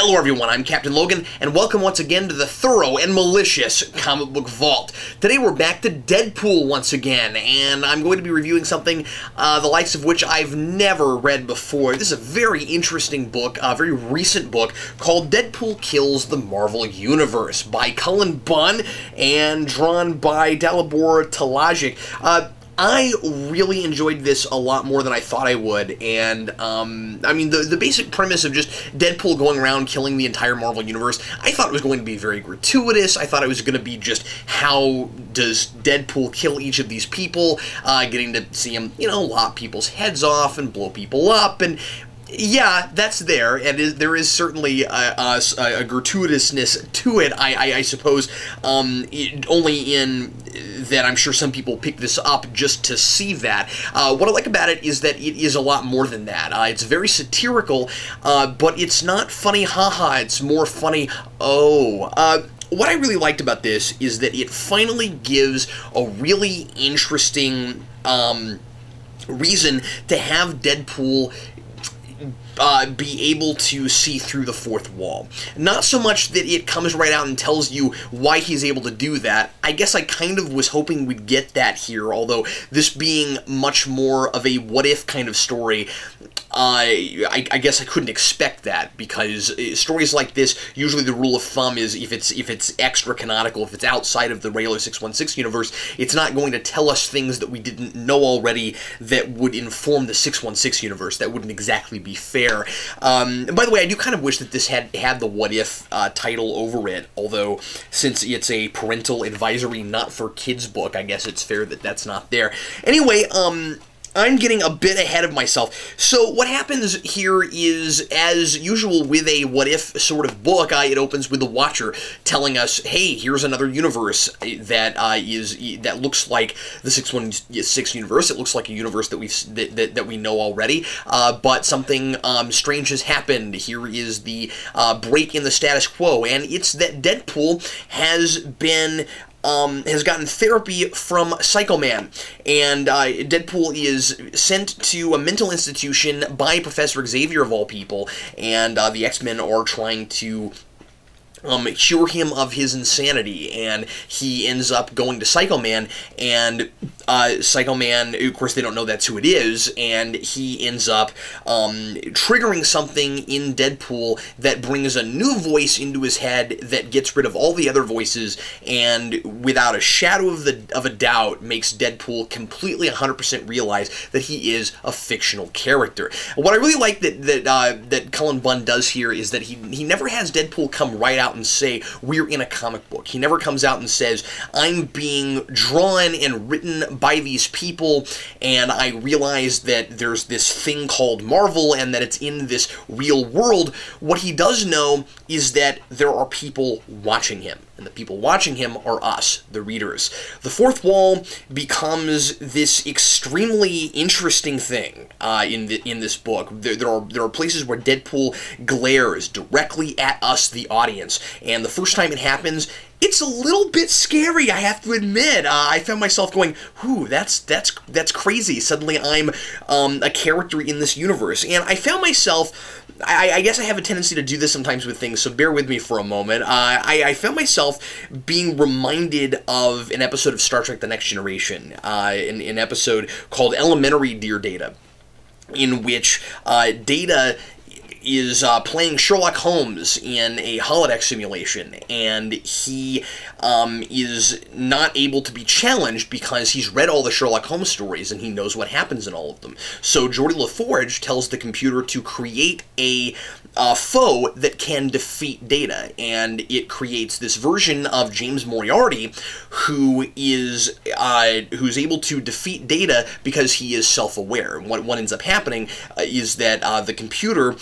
Hello everyone, I'm Captain Logan, and welcome once again to the thorough and malicious comic book vault. Today we're back to Deadpool once again, and I'm going to be reviewing something the likes of which I've never read before. This is a very interesting book, a very recent book, called Deadpool Kills the Marvel Universe by Cullen Bunn and drawn by Dalibor Talajic. I really enjoyed this a lot more than I thought I would, and, I mean, the basic premise of just Deadpool going around killing the entire Marvel Universe, I thought it was going to be very gratuitous. I thought it was going to be just how does Deadpool kill each of these people, getting to see him, you know, lop people's heads off and blow people up, and yeah, that's there, and there is certainly a gratuitousness to it, I suppose, only in that I'm sure some people pick this up just to see that. What I like about it is that it is a lot more than that. It's very satirical, but it's not funny haha, it's more funny oh. What I really liked about this is that it finally gives a really interesting reason to have Deadpool be able to see through the fourth wall. Not so much that it comes right out and tells you why he's able to do that. I guess I kind of was hoping we'd get that here, although this being much more of a what-if kind of story, I guess I couldn't expect that, because stories like this, usually the rule of thumb is if it's extra-canonical, if it's outside of the regular 616 universe, it's not going to tell us things that we didn't know already that would inform the 616 universe. That wouldn't exactly be fair. By the way, I do kind of wish that this had the What If title over it, although since it's a parental advisory not for kids book, I guess it's fair that that's not there. Anyway, I'm getting a bit ahead of myself. So what happens here is, as usual with a what-if sort of book, it opens with the Watcher telling us, hey, here's another universe that looks like the 616 universe. It looks like a universe that we know already, but something strange has happened. Here is the break in the status quo, and it's that Deadpool has gotten therapy from Psycho Man, and Deadpool is sent to a mental institution by Professor Xavier of all people, and the X-Men are trying to cure him of his insanity, and he ends up going to Psycho Man, and Psycho Man, of course they don't know that's who it is, and he ends up triggering something in Deadpool that brings a new voice into his head that gets rid of all the other voices, and without a shadow of a doubt makes Deadpool completely 100% realize that he is a fictional character. What I really like that Cullen Bunn does here is that he never has Deadpool come right out and say, we're in a comic book. He never comes out and says, I'm being drawn and written by these people, and I realize that there's this thing called Marvel and that it's in this real world. What he does know is that there are people watching him, and the people watching him are us, the readers. The fourth wall becomes this extremely interesting thing in this book. There are places where Deadpool glares directly at us, the audience, and the first time it happens, it's a little bit scary, I have to admit. I found myself going, "Ooh, that's crazy." Suddenly, I'm a character in this universe, and I found myself. I guess I have a tendency to do this sometimes with things, so bear with me for a moment. I found myself being reminded of an episode of Star Trek: The Next Generation, an episode called "Elementary, Dear Data," in which Data is playing Sherlock Holmes in a holodeck simulation, and he is not able to be challenged because he's read all the Sherlock Holmes stories and he knows what happens in all of them. So Geordi LaForge tells the computer to create a foe that can defeat Data, and it creates this version of James Moriarty who's able to defeat Data because he is self-aware. What ends up happening is that the computer,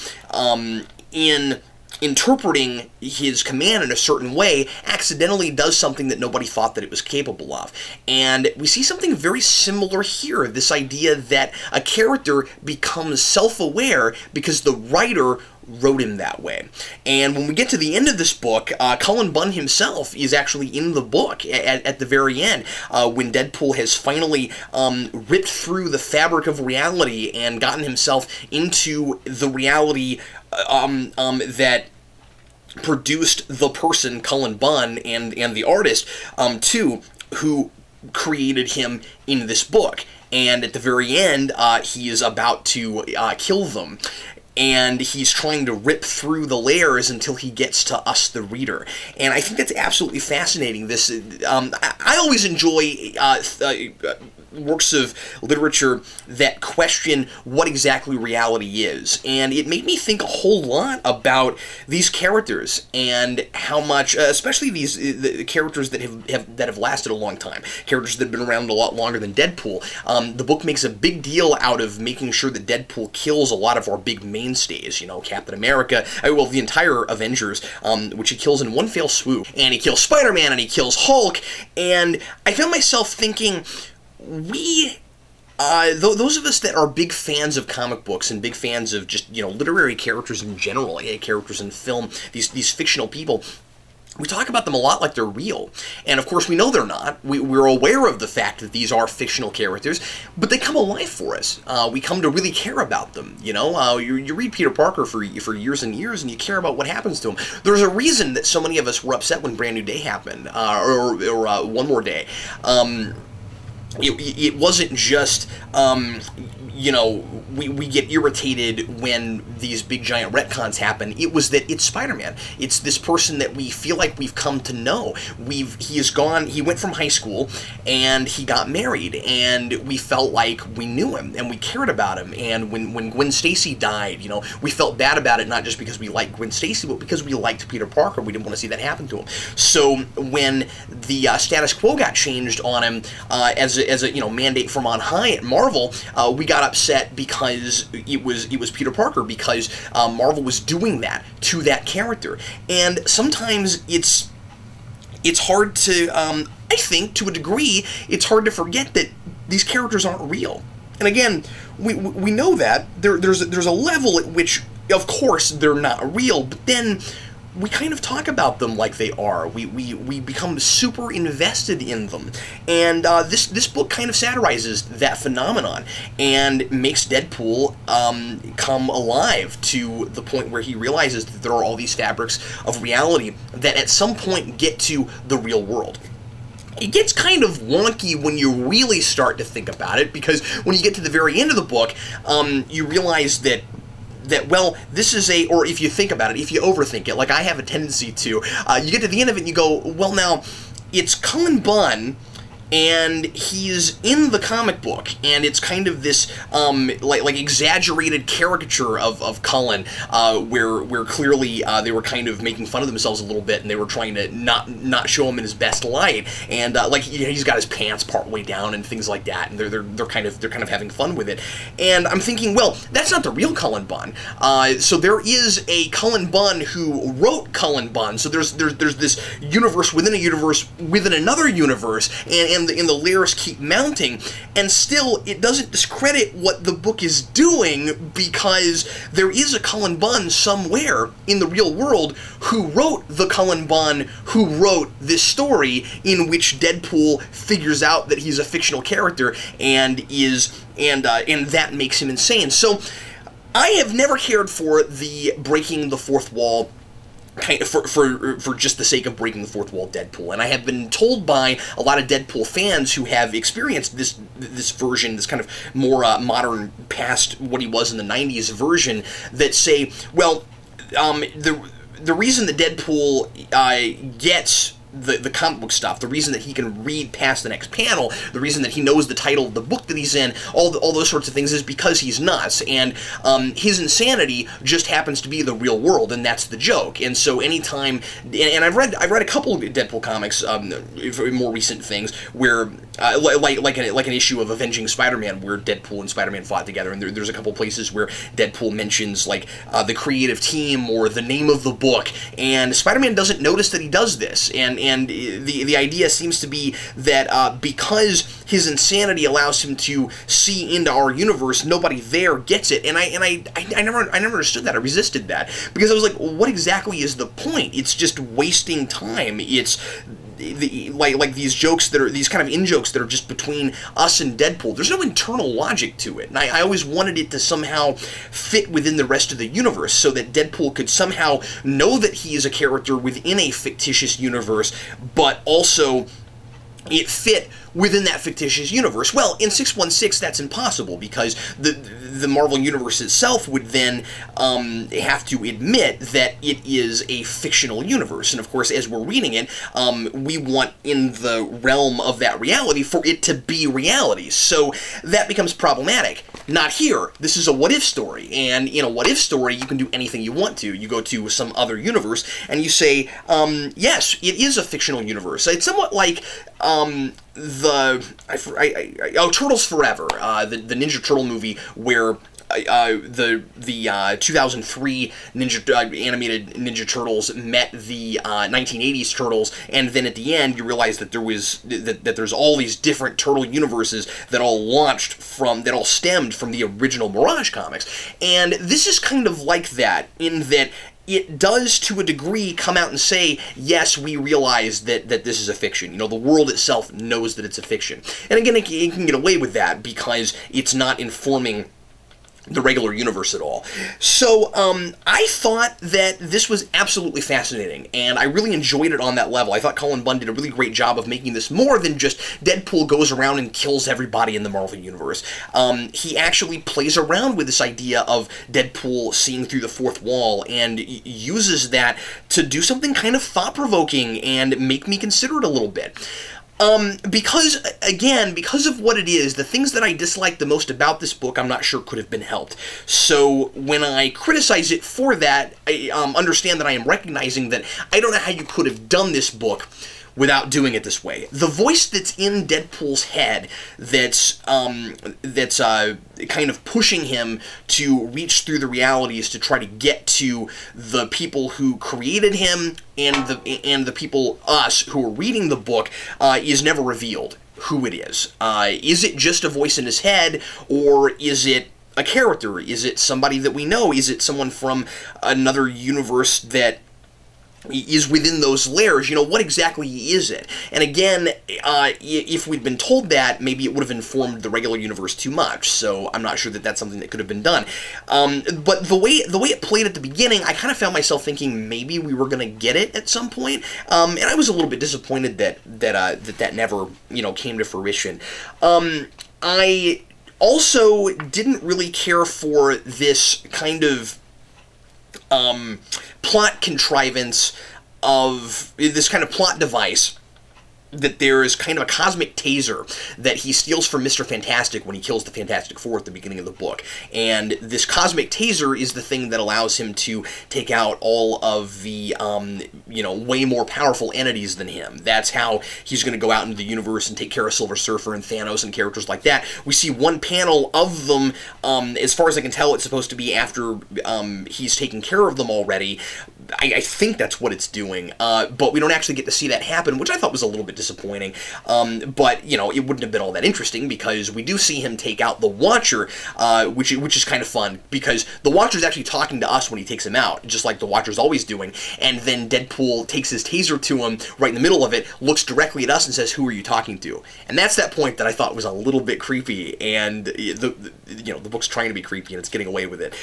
in interpreting his command in a certain way, accidentally does something that nobody thought that it was capable of. And we see something very similar here, this idea that a character becomes self-aware because the writer wrote him that way. And when we get to the end of this book, Cullen Bunn himself is actually in the book at the very end, when Deadpool has finally ripped through the fabric of reality and gotten himself into the reality that produced the person, Cullen Bunn, and the artist, too, who created him in this book. And at the very end, he is about to kill them. And he's trying to rip through the layers until he gets to us, the reader. And I think that's absolutely fascinating. This, I always enjoy works of literature that question what exactly reality is, and it made me think a whole lot about these characters and how much, especially the characters that have lasted a long time, characters that have been around a lot longer than Deadpool. The book makes a big deal out of making sure that Deadpool kills a lot of our big mainstays, you know, Captain America, well, the entire Avengers, which he kills in one fell swoop, and he kills Spider-Man, and he kills Hulk, and I found myself thinking, those of us that are big fans of comic books and big fans of just, you know, literary characters in general, characters in film, these fictional people, we talk about them a lot like they're real. And of course we know they're not. We're aware of the fact that these are fictional characters, but they come alive for us. We come to really care about them, you know? You read Peter Parker for years and years, and you care about what happens to him. There's a reason that so many of us were upset when Brand New Day happened, or One More Day. It wasn't just, you know, we get irritated when these big giant retcons happen. It was that it's Spider-Man. It's this person that we feel like we've come to know. He went from high school and he got married, and we felt like we knew him and we cared about him. And when Gwen Stacy died, you know, we felt bad about it, not just because we liked Gwen Stacy, but because we liked Peter Parker. We didn't want to see that happen to him. So when the status quo got changed on him as a you know, mandate from on high at Marvel, we got upset because it was Peter Parker, because Marvel was doing that to that character. And sometimes it's hard to, I think, to a degree, it's hard to forget that these characters aren't real. And again, we know that there's a level at which, of course, they're not real, but then we kind of talk about them like they are. We become super invested in them. And this book kind of satirizes that phenomenon and makes Deadpool come alive to the point where he realizes that there are all these fabrics of reality that at some point get to the real world. It gets kind of wonky when you really start to think about it, because when you get to the very end of the book, you realize that, well, this is or if you think about it, if you overthink it, like I have a tendency to, you get to the end of it and you go, well, now, it's Cullen Bunn, and he's in the comic book, and it's kind of this, like exaggerated caricature of Cullen, where clearly they were kind of making fun of themselves a little bit, and they were trying to not show him in his best light, and like, you know, he's got his pants partway down and things like that, and they're kind of having fun with it. And I'm thinking, well, that's not the real Cullen Bunn. So there is a Cullen Bunn who wrote Cullen Bunn. So there's this universe within a universe within another universe, and the layers keep mounting, and still it doesn't discredit what the book is doing, because there is a Cullen Bunn somewhere in the real world who wrote the Cullen Bunn who wrote this story in which Deadpool figures out that he's a fictional character and that makes him insane. So I have never cared for the breaking the fourth wall kind of for just the sake of breaking the fourth wall Deadpool. And I have been told by a lot of Deadpool fans who have experienced this version, this kind of more modern, past what he was in the 90s version, that say, well, the reason that Deadpool gets the comic book stuff, the reason that he can read past the next panel, the reason that he knows the title of the book that he's in, all those sorts of things, is because he's nuts, and his insanity just happens to be the real world, and that's the joke. And so anytime, and I've read a couple of Deadpool comics, more recent things, where like an issue of Avenging Spider-Man where Deadpool and Spider-Man fought together, and there's a couple places where Deadpool mentions like the creative team or the name of the book, and Spider-Man doesn't notice that he does this, and the idea seems to be that because his insanity allows him to see into our universe, nobody there gets it. And I never understood that. I resisted that, because I was like, well, what exactly is the point? It's just wasting time. like these jokes that are these kind of in-jokes that are just between us and Deadpool. There's no internal logic to it, and I always wanted it to somehow fit within the rest of the universe, so that Deadpool could somehow know that he is a character within a fictitious universe, but also it fit within that fictitious universe. Well, in 616, that's impossible, because the Marvel Universe itself would then have to admit that it is a fictional universe. And of course, as we're reading it, we want, in the realm of that reality, for it to be reality. So that becomes problematic. Not here. This is a what-if story. And in a what-if story, you can do anything you want to. You go to some other universe, and you say, yes, it is a fictional universe. It's somewhat like Turtles Forever, the Ninja Turtle movie, where the 2003 animated Ninja Turtles met the 1980s Turtles, and then at the end you realize that there's all these different Turtle universes that all stemmed from the original Mirage comics. And this is kind of like that, in that it does, to a degree, come out and say, yes, we realize that this is a fiction. You know, the world itself knows that it's a fiction. And again, it can get away with that because it's not informing the regular universe at all. So, I thought that this was absolutely fascinating, and I really enjoyed it on that level. I thought Cullen Bunn did a really great job of making this more than just Deadpool goes around and kills everybody in the Marvel Universe. He actually plays around with this idea of Deadpool seeing through the fourth wall, and uses that to do something kind of thought-provoking and make me consider it a little bit. Because of what it is, the things that I dislike the most about this book, I'm not sure could have been helped. So when I criticize it for that, I understand that I am recognizing that I don't know how you could have done this book without doing it this way. The voice that's in Deadpool's head that's kind of pushing him to reach through the realities to try to get to the people who created him and the people, us, who are reading the book, is never revealed who it is. Is it just a voice in his head, or is it a character? Is it somebody that we know? Is it someone from another universe that is within those layers? You know, what exactly is it? And again, if we'd been told that, maybe it would have informed the regular universe too much, so I'm not sure that that's something that could have been done. But the way it played at the beginning, I kind of found myself thinking maybe we were going to get it at some point, and I was a little bit disappointed that never, you know, came to fruition. I also didn't really care for this kind of plot contrivance of this kind of plot device that there is kind of a cosmic taser that he steals from Mr. Fantastic when he kills the Fantastic Four at the beginning of the book. And this cosmic taser is the thing that allows him to take out all of the, you know, way more powerful entities than him. That's how he's going to go out into the universe and take care of Silver Surfer and Thanos and characters like that. We see one panel of them, as far as I can tell, it's supposed to be after he's taken care of them already. I think that's what it's doing, but we don't actually get to see that happen, which I thought was a little bit disappointing. But, you know, it wouldn't have been all that interesting, because we do see him take out the Watcher, which is kind of fun, because the Watcher's actually talking to us when he takes him out, just like the Watcher's always doing, and then Deadpool takes his taser to him right in the middle of it, looks directly at us and says, "Who are you talking to?" And that's that point that I thought was a little bit creepy, and you know, the book's trying to be creepy and it's getting away with it.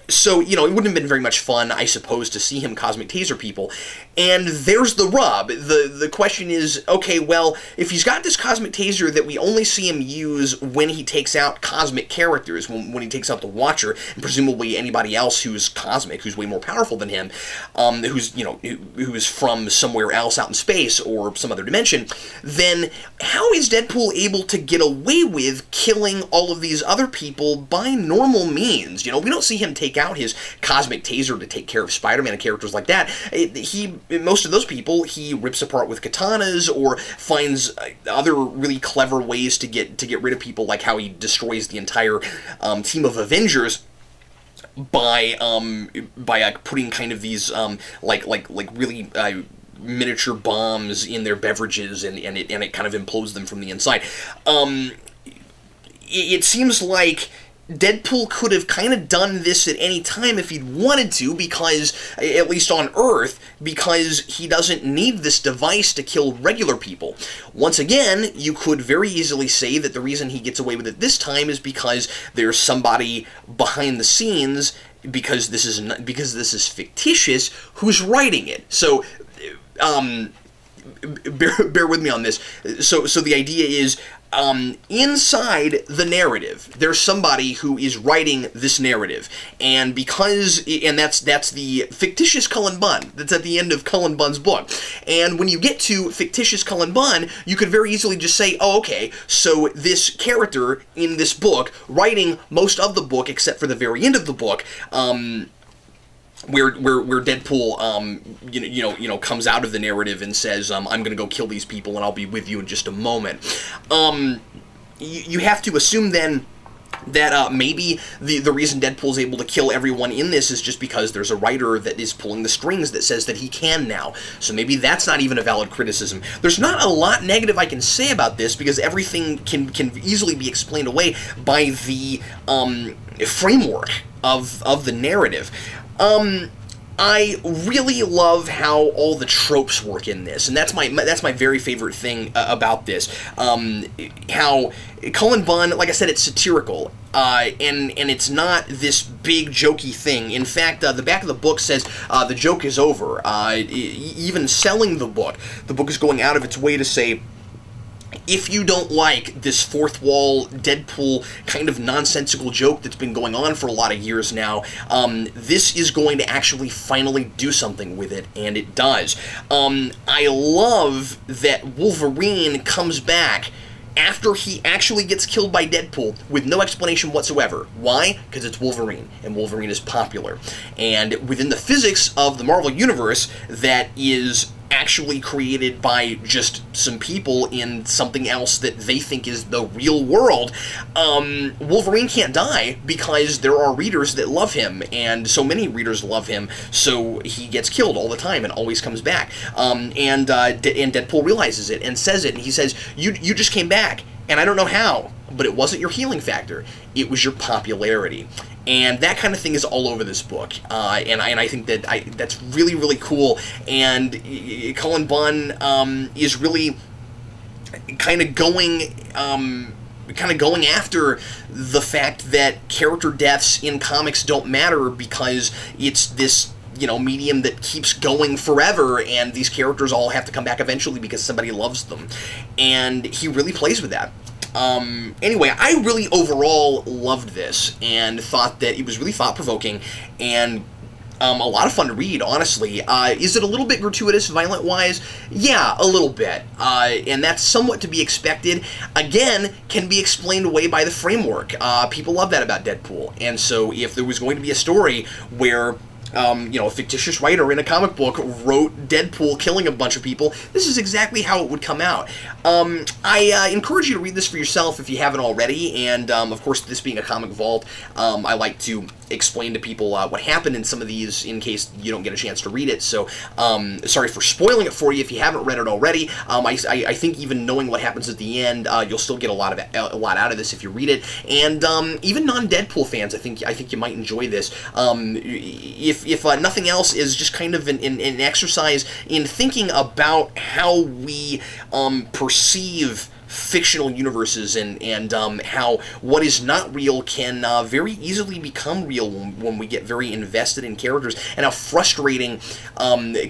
So, you know, it wouldn't have been very much fun, I suppose, to see him cosmic taser people. And there's the rub. The question is, okay, well, if he's got this cosmic taser that we only see him use when he takes out cosmic characters, when he takes out the Watcher, and presumably anybody else who's cosmic, who's way more powerful than him, who's, you know, who's from somewhere else out in space or some other dimension, then how is Deadpool able to get away with killing all of these other people by normal means? You know, we don't see him take out his cosmic taser to take care of Spider-Man and characters like that. Most of those people he rips apart with katanas, or finds other really clever ways to get rid of people, like how he destroys the entire team of Avengers by putting kind of these like really miniature bombs in their beverages, and it kind of implodes them from the inside. It seems like Deadpool could have kind of done this at any time if he'd wanted to, because, at least on Earth, because he doesn't need this device to kill regular people. Once again, you could very easily say that the reason he gets away with it this time is because there's somebody behind the scenes, because this is fictitious, who's writing it. So, bear with me on this. So the idea is, inside the narrative, there's somebody who is writing this narrative, and that's the fictitious Cullen Bunn that's at the end of Cullen Bunn's book. And when you get to fictitious Cullen Bunn, you could very easily just say, oh, okay, so this character in this book, writing most of the book except for the very end of the book, where Deadpool comes out of the narrative and says, I'm going to go kill these people and I'll be with you in just a moment. You have to assume then that maybe the reason Deadpool's able to kill everyone in this is just because there's a writer that is pulling the strings that says that he can now. So maybe that's not even a valid criticism. There's not a lot negative I can say about this, because everything can easily be explained away by the framework of the narrative. I really love how all the tropes work in this, and that's my very favorite thing about this. How Cullen Bunn, like I said, it's satirical, and it's not this big jokey thing. In fact, the back of the book says the joke is over. Even selling the book is going out of its way to say, if you don't like this fourth wall Deadpool kind of nonsensical joke that's been going on for a lot of years now, this is going to actually finally do something with it, and it does. I love that Wolverine comes back after he actually gets killed by Deadpool with no explanation whatsoever. Why? Because it's Wolverine, and Wolverine is popular. And within the physics of the Marvel Universe, that is actually created by just some people in something else that they think is the real world, Wolverine can't die because there are readers that love him, and so many readers love him, so he gets killed all the time and always comes back. And Deadpool realizes it and says it, and he says, you just came back, and I don't know how, but it wasn't your healing factor, it was your popularity. And that kind of thing is all over this book, and I think that that's really, really cool. And Cullen Bunn is really kind of going after the fact that character deaths in comics don't matter, because it's this medium that keeps going forever, and these characters all have to come back eventually because somebody loves them, and he really plays with that. Anyway, I really overall loved this, and thought that it was really thought-provoking, and a lot of fun to read, honestly. Is it a little bit gratuitous, violent-wise? Yeah, a little bit. And that's somewhat to be expected. Again, can be explained away by the framework. People love that about Deadpool. And so if there was going to be a story where a fictitious writer in a comic book wrote Deadpool killing a bunch of people, this is exactly how it would come out. I encourage you to read this for yourself if you haven't already, and of course, this being a comic vault, I like to explain to people what happened in some of these in case you don't get a chance to read it, so sorry for spoiling it for you if you haven't read it already. I think even knowing what happens at the end, you'll still get a lot out of this if you read it, and even non-Deadpool fans, I think you might enjoy this. If nothing else, is just kind of an exercise in thinking about how we perceive fictional universes, and how what is not real can very easily become real when we get very invested in characters, and how frustrating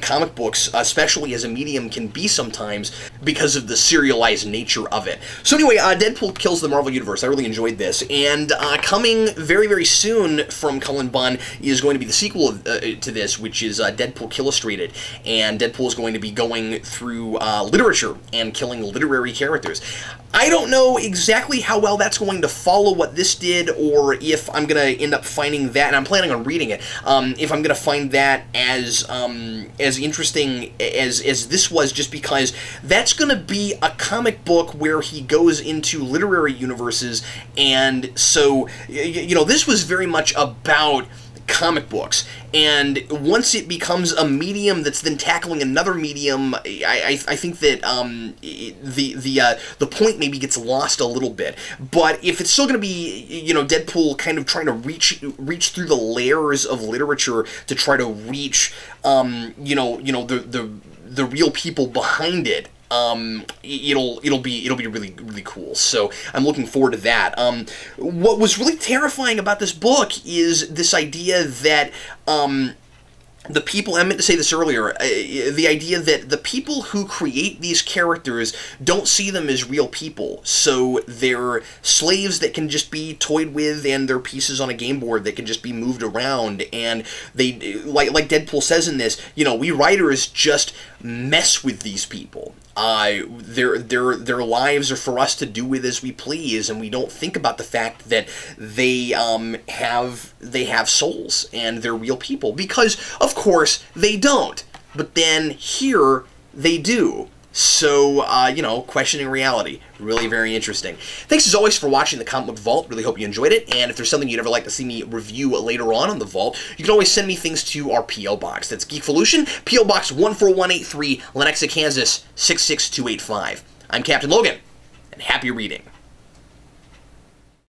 comic books, especially as a medium, can be sometimes because of the serialized nature of it. So anyway, Deadpool Kills the Marvel Universe. I really enjoyed this, and coming very, very soon from Cullen Bunn is going to be the sequel to this, which is Deadpool Killustrated, and Deadpool is going to be going through literature and killing literary characters. I don't know exactly how well that's going to follow what this did, or if I'm going to end up finding that, and I'm planning on reading it, if I'm going to find that as interesting as this was, just because that's going to be a comic book where he goes into literary universes, and so, this was very much about comic books, and once it becomes a medium that's then tackling another medium, I think that the point maybe gets lost a little bit. But if it's still going to be, you know, Deadpool kind of trying to reach through the layers of literature to try to reach, you know, the real people behind it, it'll be really cool. So I'm looking forward to that. What was really terrifying about this book is this idea that the people, I meant to say this earlier, the idea that the people who create these characters don't see them as real people. So they're slaves that can just be toyed with, and they're pieces on a game board that can just be moved around. And they, like Deadpool says in this, you know, we writers just mess with these people. Their lives are for us to do with as we please, and we don't think about the fact that they have souls and they're real people, because of course they don't. But then here they do. So, you know, questioning reality. Really very interesting. Thanks as always for watching the Comic Book Vault. Really hope you enjoyed it. And if there's something you'd ever like to see me review later on the Vault, you can always send me things to our P.O. Box. That's Geekvolution, P.O. Box 14183, Lenexa, Kansas 66285. I'm Captain Logan, and happy reading.